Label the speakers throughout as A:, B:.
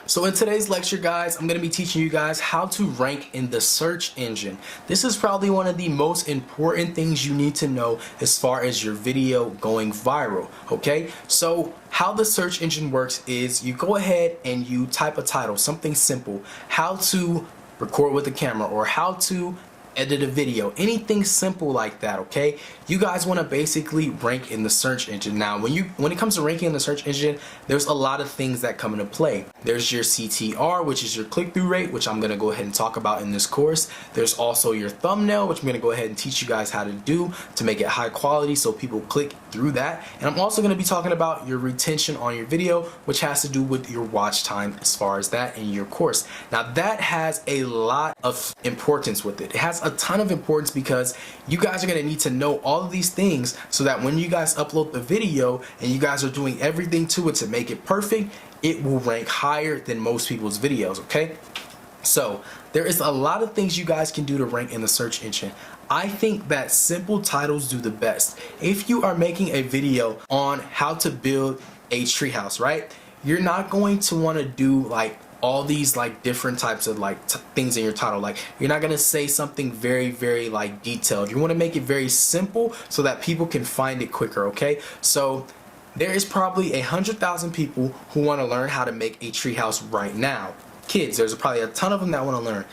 A: So in today's lecture, guys, I'm going to be teaching you guys how to rank in the search engine. This is probably one of the most important things you need to know as far as your video going viral, okay? So how the search engine works is you go ahead and you type a title, something simple, how to record with the camera or how to edit a video, anything simple like that, okay? You guys want to basically rank in the search engine. Now when it comes to ranking in the search engine, there's a lot of things that come into play. There's your CTR, which is your click-through rate, which I'm going to go ahead and talk about in this course. There's also your thumbnail, which I'm going to go ahead and teach you guys how to do to make it high quality so people click through that. And I'm also going to be talking about your retention on your video, which has to do with your watch time as far as that in your course. Now that has a lot of importance with it. It has a ton of importance because you guys are going to need to know all of these things so that when you guys upload the video and you guys are doing everything to it to make it perfect, it will rank higher than most people's videos, okay? So there is a lot of things you guys can do to rank in the search engine. I think that simple titles do the best. If you are making a video on how to build a treehouse, right? You're not going to want to do like all these like different types of like things in your title. Like you're not gonna say something very like detailed. You want to make it very simple so that people can find it quicker, okay? So there is probably 100,000 people who want to learn how to make a treehouse right now. Kids, there's probably a ton of them that want to learn,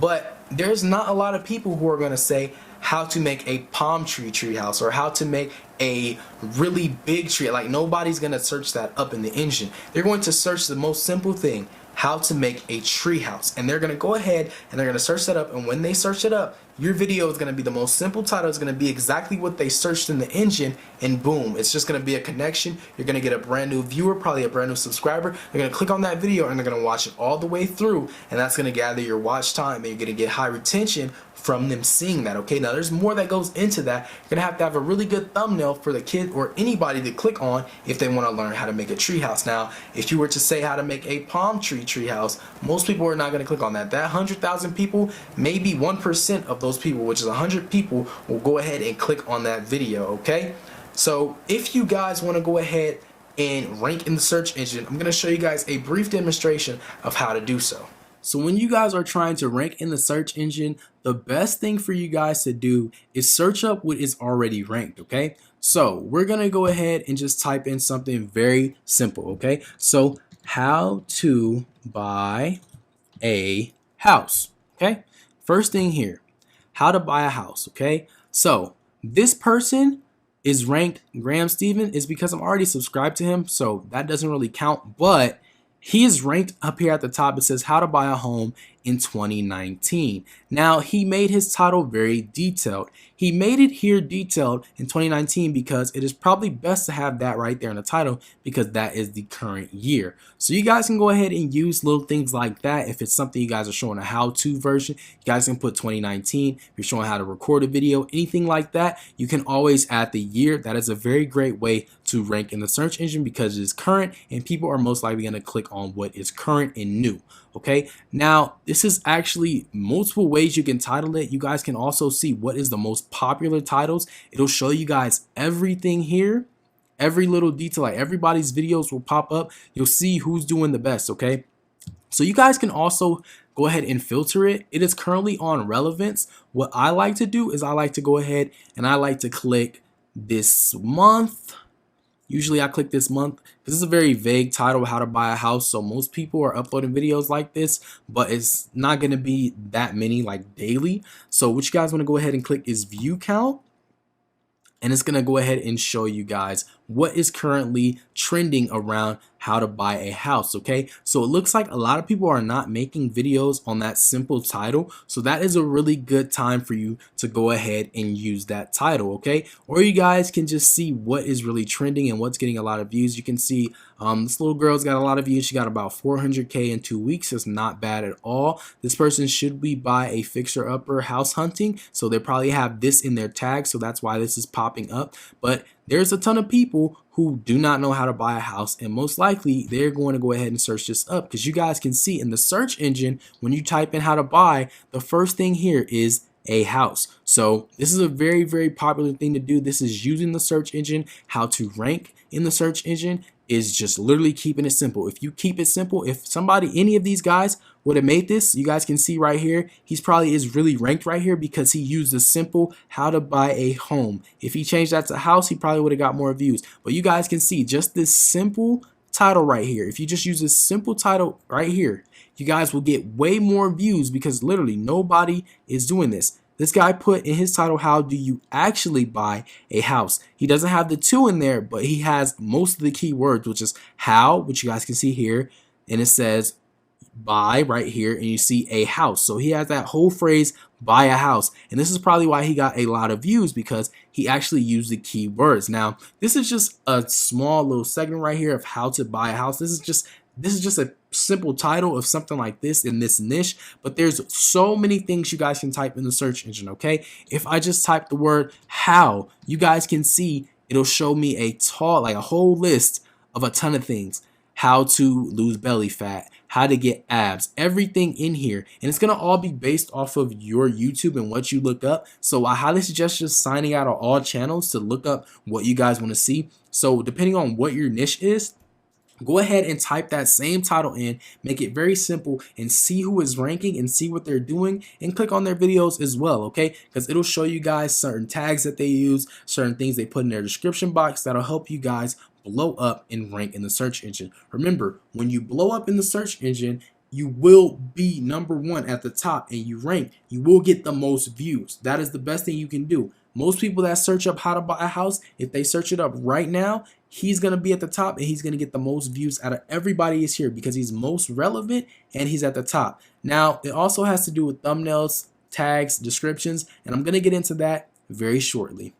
A: but there's not a lot of people who are going to say how to make a palm tree treehouse or how to make a really big tree. Like nobody's going to search that up in the engine. They're going to search the most simple thing, how to make a treehouse, and they're going to go ahead and they're going to search that up, and when they search it up, your video is going to be the most simple title. It's going to be exactly what they searched in the engine, and boom, it's just going to be a connection. You're going to get a brand new viewer, probably a brand new subscriber. They're going to click on that video and they're going to watch it all the way through, and that's going to gather your watch time, and you're going to get high retention from them seeing that, okay? Now there's more that goes into that. You're going to have a really good thumbnail for the kid or anybody to click on if they want to learn how to make a treehouse. Now if you were to say how to make a palm tree treehouse, most people are not going to click on that. That 100,000 people, maybe 1% of those people, which is 100 people, will go ahead and click on that video, okay? So if you guys want to go ahead and rank in the search engine, I'm going to show you guys a brief demonstration of how to do so. So when you guys are trying to rank in the search engine, the best thing for you guys to do is search up what is already ranked, okay? So we're going to go ahead and just type in something very simple, okay? So how to buy a house, okay? First thing here, how to buy a house, okay? So this person is ranked Graham Stephen is because I'm already subscribed to him, so that doesn't really count, but he is ranked up here at the top. It says how to buy a home in 2019. Now he made his title very detailed. He made it here detailed in 2019 because it is probably best to have that right there in the title because that is the current year. So you guys can go ahead and use little things like that. If it's something you guys are showing a how-to version, you guys can put 2019. If you're showing how to record a video, anything like that, you can always add the year. That is a very great way to rank in the search engine because it is current and people are most likely going to click on what is current and new. Okay, now this is actually multiple ways you can title it. You guys can also see what is the most popular titles. It'll show you guys everything here, every little detail, like everybody's videos will pop up. You'll see who's doing the best, okay? So you guys can also go ahead and filter it. It is currently on relevance. What I like to do is I like to go ahead and I like to click this month. Usually I click this month because this is a very vague title, how to buy a house. So most people are uploading videos like this, but it's not going to be that many like daily. So what you guys want to go ahead and click is view count. And it's going to go ahead and show you guys what is currently trending around how to buy a house, okay? So it looks like a lot of people are not making videos on that simple title. So that is a really good time for you to go ahead and use that title, okay? Or you guys can just see what is really trending and what's getting a lot of views. You can see this little girl's got a lot of views. She got about 400K in 2 weeks. It's not bad at all. This person should be buy a fixer-upper house hunting. So they probably have this in their tag. So that's why this is popping up. But there's a ton of people who do not know how to buy a house, and most likely they're going to go ahead and search this up because you guys can see in the search engine when you type in how to buy, the first thing here is a house. So this is a very popular thing to do. This is using the search engine, how to rank in the search engine, is just literally keeping it simple. If you keep it simple, if any of these guys would have made this, you guys can see right here, he's probably is really ranked right here because he used the simple how to buy a home. If he changed that to house, he probably would have got more views. But you guys can see just this simple title right here. If you just use this simple title right here, you guys will get way more views because literally nobody is doing this. This guy put in his title, how do you actually buy a house? He doesn't have the 2 in there, but he has most of the keywords, which is how, which you guys can see here, and it says buy right here, and you see a house. So he has that whole phrase, buy a house. And this is probably why he got a lot of views, because he actually used the keywords. Now, this is just a small little segment right here of how to buy a house. This is just a simple title of something like this in this niche, but there's so many things you guys can type in the search engine, okay? If I just type the word how, you guys can see it'll show me a whole list of a ton of things. How to lose belly fat, how to get abs, everything in here. And it's going to all be based off of your YouTube and what you look up. So I highly suggest just signing out on all channels to look up what you guys want to see. So depending on what your niche is, go ahead and type that same title in, make it very simple, and see who is ranking and see what they're doing, and click on their videos as well, okay? Because it'll show you guys certain tags that they use, certain things they put in their description box that'll help you guys blow up and rank in the search engine. Remember, when you blow up in the search engine, you will be #1 at the top and you rank, you will get the most views. That is the best thing you can do. Most people that search up how to buy a house, if they search it up right now, he's going to be at the top and he's going to get the most views out of everybody is here because he's most relevant and he's at the top. Now, it also has to do with thumbnails, tags, descriptions, and I'm going to get into that very shortly.